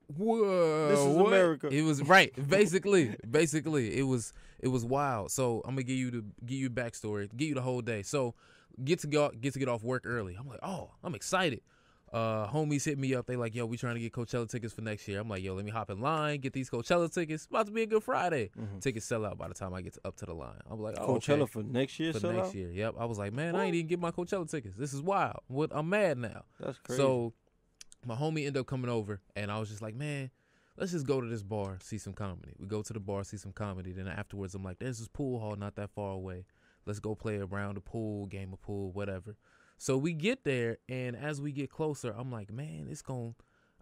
whoa, this is what? America. It was right, basically, it was wild. So I'm gonna give you backstory, give you the whole day. So get to get off work early. I'm like, oh, I'm excited. homies hit me up. They like, yo, we trying to get Coachella tickets for next year. I'm like, yo, let me hop in line, get these Coachella tickets. It's about to be a good Friday. Tickets sell out by the time I get up to the line. I'm like, oh, Coachella okay. for next year. For next year, yep. I was like, man, I ain't even get my Coachella tickets. This is wild. I'm mad now. That's crazy. So my homie ended up coming over, and I was just like, man, let's just go to this bar, see some comedy. We go to the bar, see some comedy. Then afterwards, I'm like, there's this pool hall not that far away. Let's go play around the pool, game of pool, whatever. So we get there, and as we get closer, I'm like, man,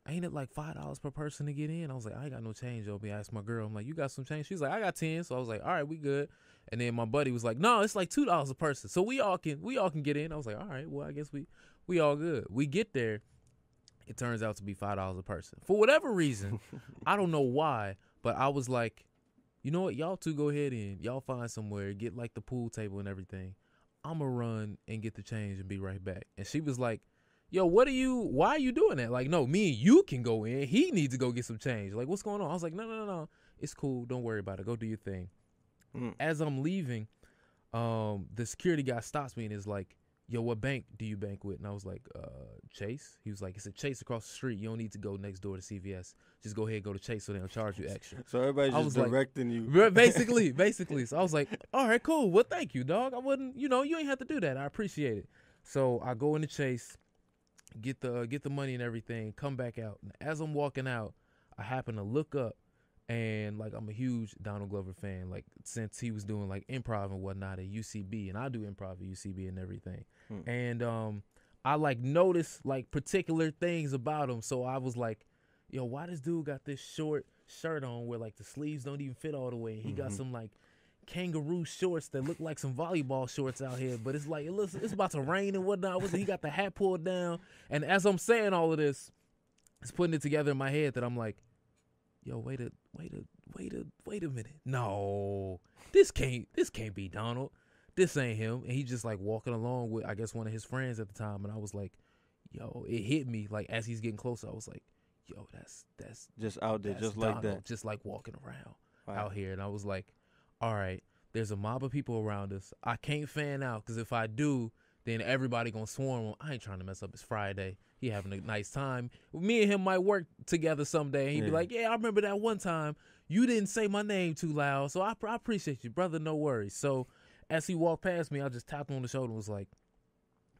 ain't it like $5 per person to get in? I was like, I ain't got no change on me. I asked my girl, I'm like, you got some change? She's like, I got 10. So I was like, all right, we good. And then my buddy was like, no, it's like $2 a person. So we all can get in. I was like, all right, well, I guess we all good. We get there. It turns out to be $5 a person. For whatever reason, I don't know why, but I was like, you know what? Y'all two go ahead and y'all find somewhere, get like the pool table and everything. I'm going to run and get the change and be right back. And she was like, yo, why are you doing that? Like, no, me and you can go in. He needs to go get some change. Like, what's going on? I was like, no. It's cool. Don't worry about it. Go do your thing. As I'm leaving, the security guy stops me and is like, yo, what bank do you bank with? And I was like, Chase. He was like, it's a Chase across the street. You don't need to go next door to CVS. Just go ahead and go to Chase so they don't charge you extra. So everybody's just directing you. Basically. So I was like, all right, cool. Well, thank you, dog. I wouldn't, you ain't have to do that. I appreciate it. So I go into Chase, get the money and everything, come back out. And as I'm walking out, I happen to look up, and like I'm a huge Donald Glover fan, like since he was doing like improv and whatnot at UCB, and I do improv at UCB and everything. And I like noticed like particular things about him. So I was like, yo, why this dude got this short shirt on where like the sleeves don't even fit all the way? He got some like kangaroo shorts that look like some volleyball shorts out here, but it's like it's about to rain and whatnot. He got the hat pulled down, and as I'm saying all of this, it's putting it together in my head that I'm like, yo, wait a minute. No, this can't be Donald. This ain't him. And he just like walking along with, I guess, one of his friends at the time. And I was like, yo, it hit me like as he's getting closer. I was like, yo, that's just out there, just Donald, like that, just like walking around out here. And I was like, all right, there's a mob of people around us. I can't fan out because if I do, then everybody gonna swarm him. I ain't trying to mess up his Friday. He having a nice time. Me and him might work together someday. He'd be like, yeah, I remember that one time you didn't say my name too loud, so I appreciate you, brother. No worries. So as he walked past me, I just tapped him on the shoulder and was like,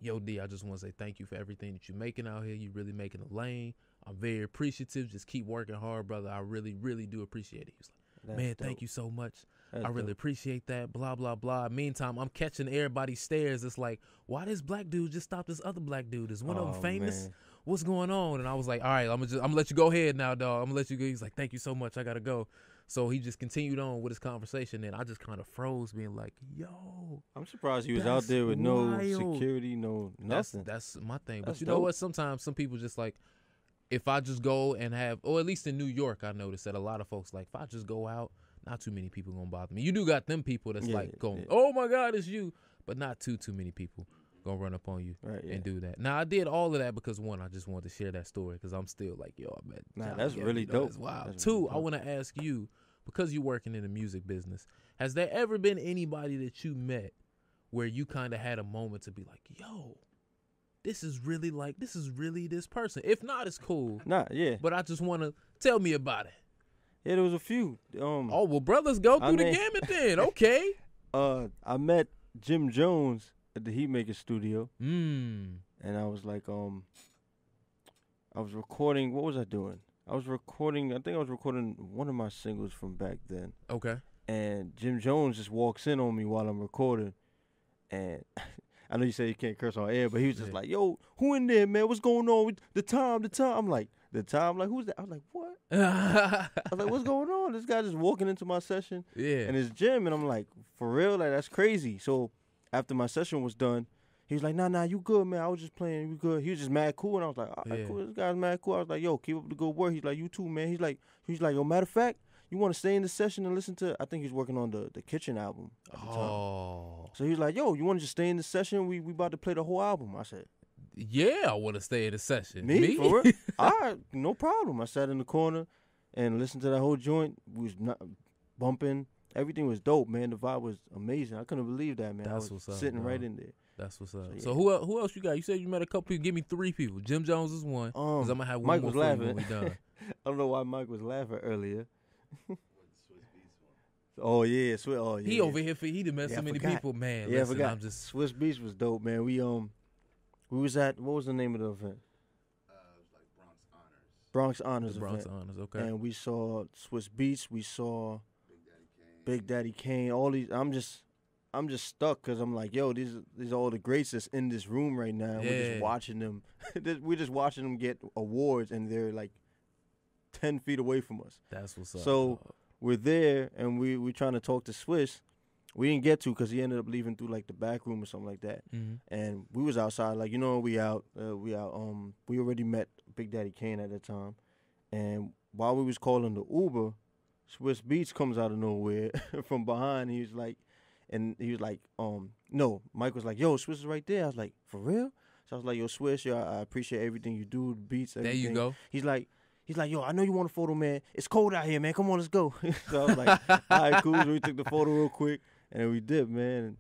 yo, D, I just want to say thank you for everything that you're making out here. You really making a lane. I'm very appreciative. Just keep working hard, brother. I really, really do appreciate it. He was like, man, thank you so much. I really appreciate that, blah, blah, blah. Meantime, I'm catching everybody's stares. It's like, why this black dude just stopped this other black dude? Is one of them famous? Man. What's going on? And I was like, all right, I'm gonna let you go ahead now, dog. I'm gonna let you go. He's like, thank you so much. I gotta go. So he just continued on with his conversation, and I just kind of froze, being like, yo. I'm surprised he was out there with no security, no nothing. That's my thing. That's but you know what? Sometimes some people just like, if I just go and have, or at least in New York, I noticed that a lot of folks like, if I just go out, not too many people gonna bother me. You do got them people that's like going, oh my God, it's you, but not too many people gonna run up on you and do that. Now I did all of that because one, I just wanted to share that story because I'm still like, yo, I met. That's really dope. That's wild. That's Two, really dope. I want to ask you, because you're working in the music business, has there ever been anybody that you met where you kind of had a moment to be like, yo, this is really this person? If not, it's cool. But I just want to tell me about it. Yeah, there was a few. Well, brothers, go through the gamut then. Okay. I met Jim Jones at the Heatmaker studio. And I was like, I was recording. What was I doing? I think I was recording one of my singles from back then. Okay. And Jim Jones just walks in on me while I'm recording. And I know you say you can't curse on air, but he was just like, yo, who in there, man? What's going on with the time? I'm like, the time? Like, who's that? I was like, what? I was like, what's going on? This guy just walking into my session. Yeah. And it's Jim. And I'm like, for real? Like, that's crazy. So after my session was done, he was like, nah, you good, man. I was just playing. You good. He was just mad cool. And I was like, all right, cool. This guy's mad cool. I was like, yo, keep up the good work. He's like, you too, man. He's like, yo, matter of fact, you want to stay in the session and listen to, I think he was working on the Kitchen album at the time. So he was like, yo, you want to just stay in the session? We about to play the whole album. I said, yeah, I want to stay in the session. Me? For real? All right, no problem. I sat in the corner and listened to that whole joint. We was not bumping, everything was dope, man. The vibe was amazing. I couldn't believe that, man. That's I was what's up, sitting bro. right in there. That's what's up. So, So who else you got? You said you met a couple people. Give me 3 people. Jim Jones is one. Because I'm going to have one Mike more was for you laughing. when we done. I don't know why Mike was laughing earlier. Oh yeah, He over here he done met so many people, man. Yeah, listen, I forgot. I'm just Swiss Beats was dope, man. We was at, what was the name of the event? It was like Bronx Honors the Bronx event. Honors, okay. And we saw Swiss Beats. We saw Big Daddy Kane. All these. I'm just stuck because I'm like, yo, these are all the greats that's in this room right now. Yeah. We're just watching them. We're just watching them get awards, and they're like 10 feet away from us. That's what's up. So we're there, and we trying to talk to Swiss. We didn't get to because he ended up leaving through like the back room or something like that. Mhm. And we was outside, like, we out. We already met Big Daddy Kane at that time, and while we was calling the Uber, Swiss Beats comes out of nowhere from behind. He was like, no. Mike was like, yo, Swiss is right there. I was like, for real? So I was like, yo, Swiss, yo, I appreciate everything you do, the beats, everything. There you go. He's like, yo, I know you want a photo, man. It's cold out here, man. Come on, let's go. So I was like, all right, cool. So we took the photo real quick, and then we did, man. And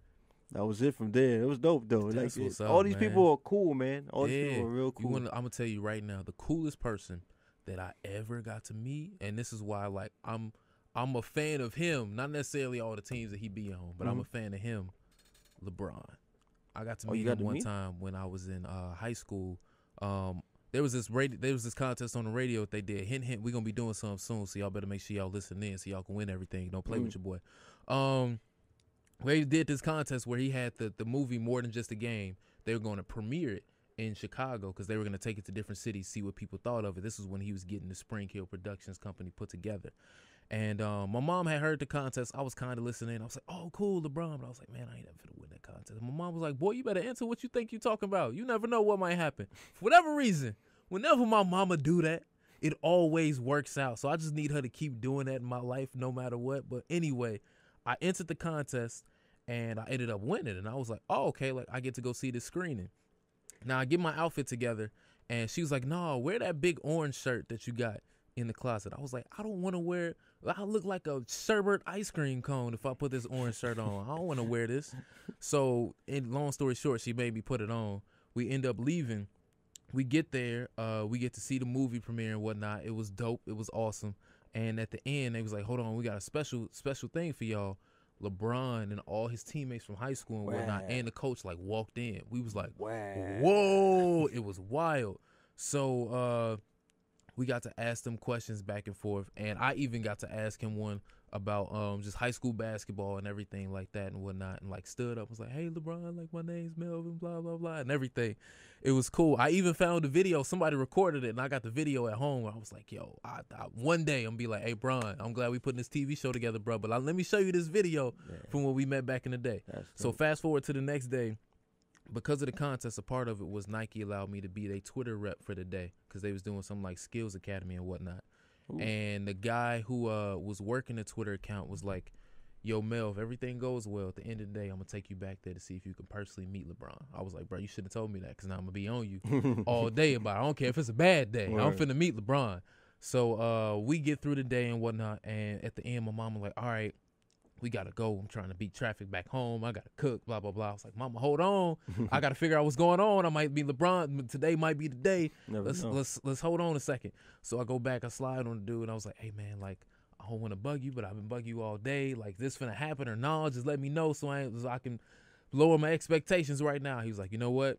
that was it from there. It was dope, though. That's like, what's up, all these man. people are cool, man. All these people are real cool. I'm going to tell you right now, the coolest person that I ever got to meet, and this is why, like, I'm a fan of him, not necessarily all the teams that he be on, but I'm a fan of him, LeBron. I got to meet him one time when I was in high school. There was this contest on the radio that they did. Hint, hint, we're going to be doing something soon, so y'all better make sure y'all listen in so y'all can win everything. Don't play with your boy. They did this contest where he had the movie More Than Just a Game. They were going to premiere it in Chicago because they were going to take it to different cities, see what people thought of it. This was when he was getting the Spring Hill Productions company put together. And my mom had heard the contest. I was kind of listening. I was like, oh, cool, LeBron. But I was like, man, I ain't never finna win that contest. And my mom was like, boy, you better answer what you think you talking about. You never know what might happen. For whatever reason, whenever my mama do that, it always works out. So I just need her to keep doing that in my life no matter what. But anyway, I entered the contest, and I ended up winning. And I was like, oh, okay, like I get to go see this screening. Now I get my outfit together, and she was like, no, wear that big orange shirt that you got in the closet. I was like, I don't want to wear it. I look like a sherbet ice cream cone if I put this orange shirt on. I don't want to wear this. So, long story short, she made me put it on. We end up leaving. We get there. We get to see the movie premiere and whatnot. It was dope. It was awesome. And at the end, they was like, hold on, we got a special thing for y'all. LeBron and all his teammates from high school and whatnot, and the coach like walked in. We was like, whoa, it was wild. So we got to ask them questions back and forth, and I even got to ask him one about just high school basketball and everything like that and whatnot, and like stood up, was like, hey LeBron, like my name's Melvin, blah blah blah, and everything. It was cool. I even found the video. Somebody recorded it, and I got the video at home. I was like, yo, I one day I'm gonna be like, hey Bron, I'm glad we putting this TV show together, bro, but let me show you this video from when we met back in the day. So fast forward to the next day. Because of the contest, a part of it was Nike allowed me to be their Twitter rep for the day because they was doing some like Skills Academy and whatnot. Ooh. And the guy who was working the Twitter account was like, yo, Mel, if everything goes well, at the end of the day, I'm going to take you back there to see if you can personally meet LeBron. I was like, bro, you should have told me that because now I'm going to be on you all day about it. I don't care if it's a bad day. Word. I'm finna meet LeBron. So we get through the day and whatnot, and at the end, my mom was like, all right, we got to go. I'm trying to beat traffic back home. I got to cook, blah, blah, blah. I was like, mama, hold on. I got to figure out what's going on. I might be LeBron. Today might be the day. Let's hold on a second. So I go back. I slide on the dude, and I was like, hey, man, like, I don't want to bug you, but I've been bugging you all day. Like, this finna happen or no, just let me know so I can lower my expectations right now. He was like, you know what?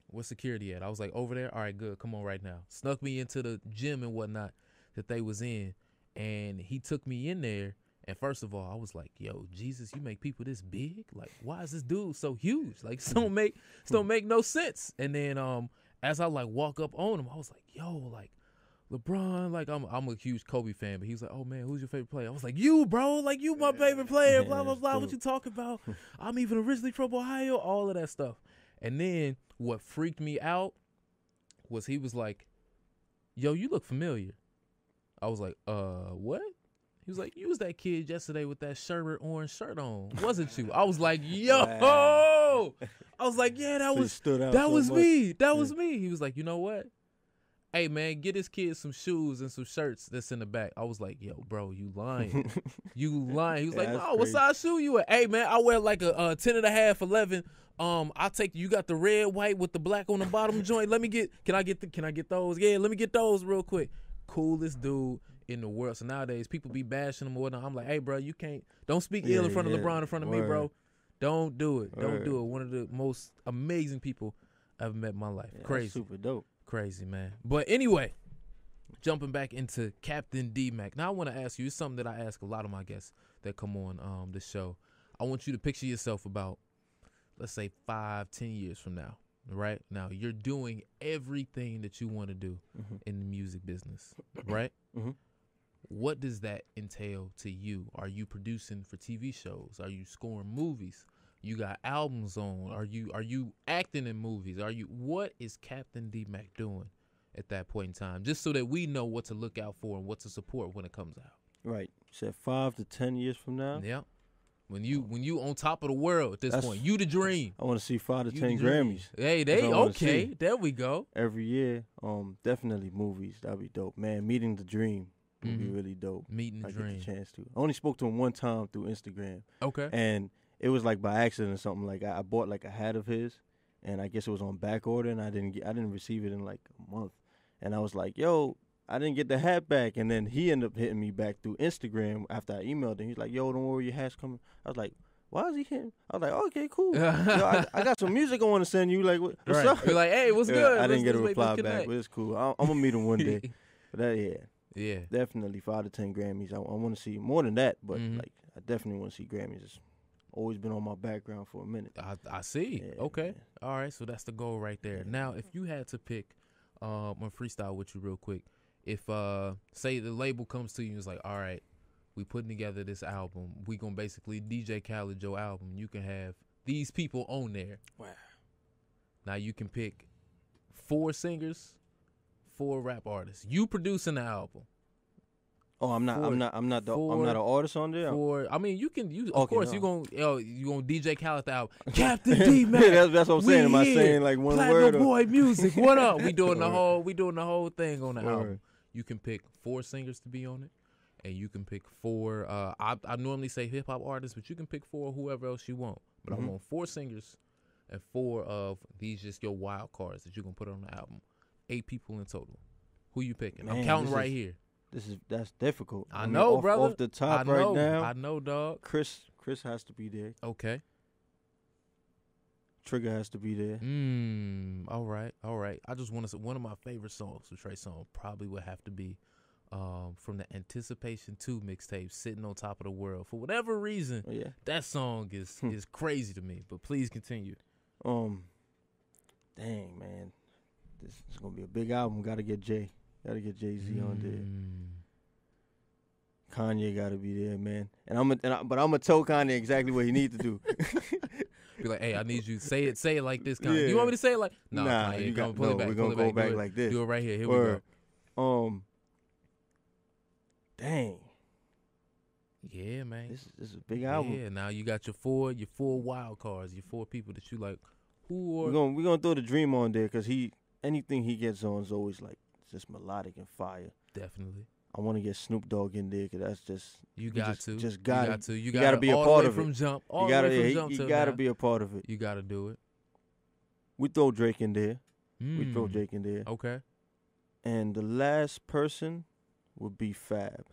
Where's security at? I was like, over there? All right, good. Come on right now. Snuck me into the gym and whatnot that they was in, and he took me in there. And first of all, I was like, yo, Jesus, you make people this big? Like, why is this dude so huge? Like, this don't make no sense. And then as I like walk up on him, I was like, yo, like LeBron, like I'm a huge Kobe fan, but he was like, oh man, who's your favorite player? I was like, you, bro, like you my favorite player, blah, blah, blah. What you talking about? I'm even originally from Ohio, all of that stuff. And then what freaked me out was he was like, yo, you look familiar. I was like, what? He was like, you was that kid yesterday with that sherbet orange shirt on, wasn't you? I was like, yo. Wow. I was like, yeah, that was me. That was me. He was like, you know what? hey, man, get this kid some shoes and some shirts that's in the back. I was like, yo, bro, you lying. You lying. He was like, no, what size shoe you at? Hey, man, I wear like a 10 and a half, 11. I'll take, you got the red, white with the black on the bottom joint. Can I get those? Yeah, let me get those real quick. Coolest dude in the world. So nowadays, people be bashing him or whatnot. I'm like, hey, bro, don't speak ill in front of LeBron in front of me, bro. Don't do it. Don't do it. One of the most amazing people I've ever met in my life. Crazy. Super dope. Crazy, man. But anyway, jumping back into Captain DMac. Now I want to ask you, it's something that I ask a lot of my guests that come on the show. I want you to picture yourself about, let's say, 5-10 years from now, right? Now, you're doing everything that you want to do in the music business, right? What does that entail to you? Are you producing for TV shows? Are you scoring movies? You got albums on? Are you acting in movies? What is Captain DMac doing at that point in time? Just so that we know what to look out for and what to support when it comes out. Right. You said 5 to 10 years from now? Yeah. When you on top of the world at this point, you the dream. I want to see 5 to 10 Grammys. Hey, okay. There we go. Every year, definitely movies. That'd be dope, man. Meeting the dream would be really dope. Meeting the dream. I get the chance to. I only spoke to him one time through Instagram. Okay. And it was like by accident or something. Like I bought like a hat of his, and I guess it was on back order, and I didn't receive it in like a month. And I was like, yo, I didn't get the hat back. And then he ended up hitting me back through Instagram after I emailed him. He's like, yo, don't worry, your hat's coming. I was like, why is he hitting? I was like, okay, cool. Yo, I got some music I want to send you. Like, what's up? You're like, hey, what's good? I didn't get a reply back, but it's cool. I'm gonna meet him one day. But yeah, definitely 5 to 10 Grammys. I want to see more than that, but like I definitely want to see Grammys. It's always been on my background for a minute. I see. Yeah, okay. Yeah. All right. So that's the goal right there. Yeah. Now, if you had to pick, I'm gonna freestyle with you real quick. If say the label comes to you and is like, all right, we putting together this album. We gonna basically DJ Khaled your album. You can have these people on there. Wow. Now you can pick 4 singers, 4 rap artists. You producing the album. Oh, I'm not an artist on there. I mean, you of okay, course no. you gonna DJ Khaled the album. Captain DMac. That's what I'm saying. Am I saying like one Platinum word? Boy music. What up? We doing the whole thing on the album. You can pick 4 singers to be on it, and you can pick 4. I normally say hip hop artists, but you can pick 4 whoever else you want. But I want 4 singers and 4 of these just your wild cards that you're gonna put on the album. 8 people in total. Who you picking? Man, I'm counting right here. That's difficult. I know, brother. Off the top right now. I know, dog. Chris has to be there. Okay. Trigger has to be there. All right. I just want to say one of my favorite songs for Trey Songz probably would have to be from the Anticipation 2 mixtape, Sitting on Top of the World. For whatever reason, that song is crazy to me. But please continue. Dang, man. This is going to be a big album. Got to get Jay. Got to get Jay-Z on there. Kanye got to be there, man. But I'm gonna tell Kanye exactly what he needs to do. Be like, hey, I need you say it like this, Kanye. Yeah. You want me to say it like? No, nah, Kanye, pull it back. We're gonna go back like this. Do it right here. Here we go. Dang. Yeah, man. This is a big album. Yeah. Now you got your four wild cards, your 4 people that you like. We're gonna throw the Dream on there because anything he gets on is always like just melodic and fire. Definitely. I want to get Snoop Dogg in there because that's just you got to be a part of it. From jump. You gotta be a part of it. You gotta do it. We throw Drake in there. Okay. And the last person would be Fab.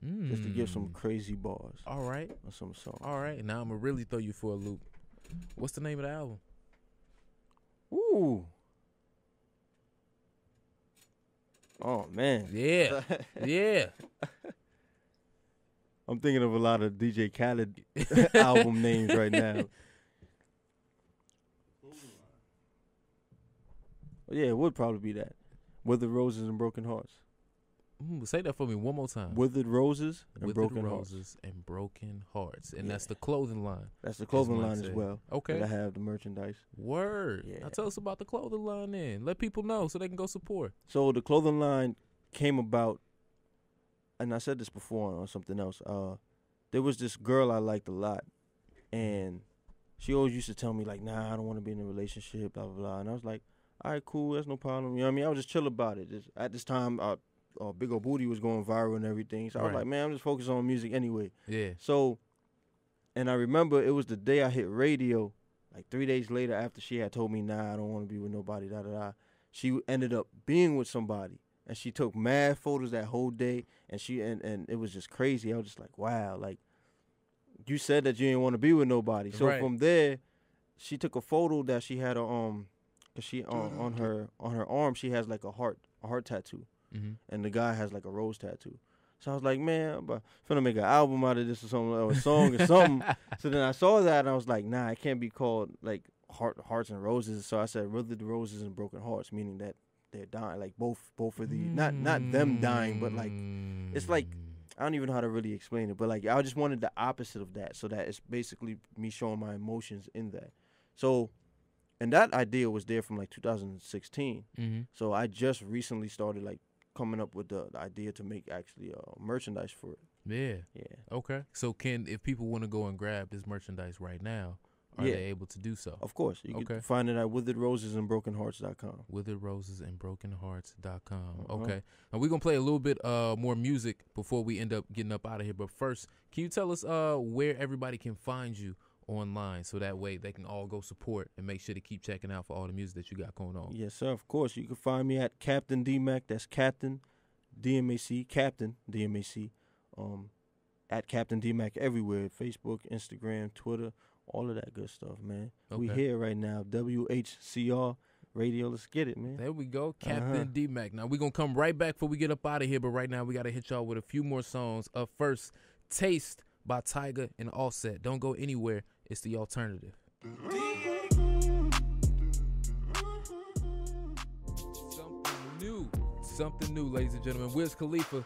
Just to give some crazy bars. All right. On some songs. All right. Now I'm gonna really throw you for a loop. What's the name of the album? Ooh. Oh, man. Yeah. Yeah. I'm thinking of a lot of DJ Khaled album names right now. Yeah, it would probably be that. Withered Roses and Broken Hearts. Say that for me one more time. Withered Roses and Broken Hearts. And Broken Hearts. And that's the clothing line. That's the clothing line as well. Okay. That I have the merchandise. Word. Yeah. Now tell us about the clothing line then. Let people know so they can go support. So the clothing line came about, and I said this before on something else. There was this girl I liked a lot, and she always used to tell me, like, nah, I don't want to be in a relationship, blah, blah, blah. And I was like, all right, cool, that's no problem. You know what I mean? I was just chill about it. Just, at this time, Big Ol' Booty was going viral and everything. So I was like, man, I'm just focused on music anyway. Yeah. So, and I remember it was the day I hit radio, like 3 days later after she had told me, nah, I don't want to be with nobody, da-da-da. She ended up being with somebody. And she took mad photos that whole day. And and it was just crazy. I was just like, wow, like, you said that you didn't want to be with nobody. So from there, she took a photo that she had cause she on her arm she has like a heart tattoo, and the guy has like a rose tattoo. So I was like, man, I'm finna make an album out of this or something, or a song or something. So then I saw that and I was like, nah, it can't be called like Hearts and Roses. So I said Withered Roses and Broken Hearts, meaning that they're dying, like both of the not them dying, but like it's like I don't even know how to really explain it, but like I just wanted the opposite of that, so that it's basically me showing my emotions in that. So, and that idea was there from like 2016. So I just recently started like coming up with the idea to make actually merchandise for it. Yeah. Okay. So if people want to go and grab this merchandise right now, are they able to do so? Of course. You can find it at witheredrosesandbrokenhearts.com. witheredrosesandbrokenhearts.com. Okay. Now we're going to play a little bit more music before we end up getting up out of here. But first, can you tell us where everybody can find you online, so that way they can all go support and make sure to keep checking out for all the music that you got going on? Yes, sir. Of course. You can find me at Captain DMac. That's Captain DMAC. Captain DMAC. At Captain DMac everywhere. Facebook, Instagram, Twitter, all of that good stuff, man. We here right now. WHCR Radio. Let's get it, man. There we go. Captain DMac. Now we're going to come right back before we get up out of here, but right now we got to hit y'all with a few more songs. Up first, Taste by Tyga and Offset. Don't go anywhere. It's The Alternative. Something new, ladies and gentlemen. Wiz Khalifa,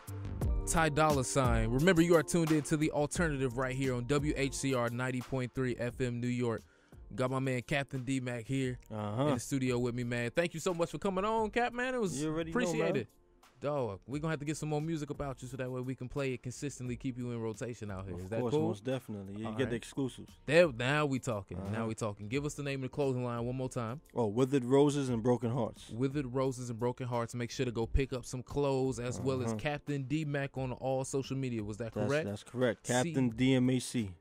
Ty Dolla $ign. Remember, you are tuned in to The Alternative right here on WHCR 90.3 FM New York. Got my man Captain DMac here in the studio with me, man. Thank you so much for coming on, Cap, man. It was appreciated. Dog, we're going to have to get some more music about you so that way we can play it consistently, keep you in rotation out here. Is that cool? Of course, most definitely. You get the exclusives. Now we talking. Now we talking. Give us the name of the clothing line one more time. Oh, Withered Roses and Broken Hearts. Withered Roses and Broken Hearts. Make sure to go pick up some clothes as well as Captain DMac on all social media. Was that correct? That's correct. Captain DMAC.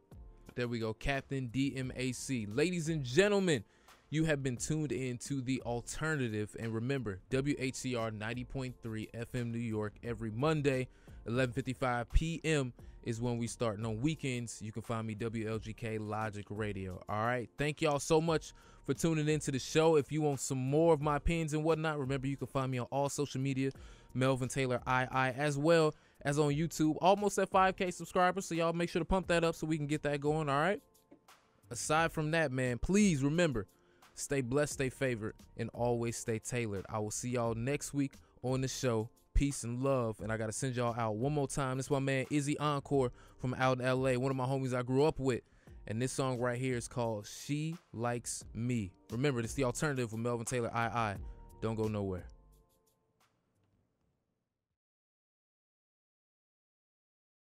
There we go. Captain DMAC. Ladies and gentlemen, you have been tuned in to The Alternative. And remember, WHCR 90.3 FM New York every Monday, 11:55 p.m. is when we start. And on weekends, you can find me WLGK Logic Radio. All right. Thank y'all so much for tuning into the show. If you want some more of my opinions and whatnot, remember you can find me on all social media, Melvin Taylor II, as well as on YouTube. Almost at 5K subscribers, so y'all make sure to pump that up so we can get that going. All right. Aside from that, man, please remember, stay blessed, stay favored, and always stay tailored. I will see y'all next week on the show. Peace and love. And I got to send y'all out one more time. This is my man Izzy Encore from out in L.A., one of my homies I grew up with. And this song right here is called She Likes Me. Remember, this is The Alternative with Melvin Taylor II. Don't go nowhere.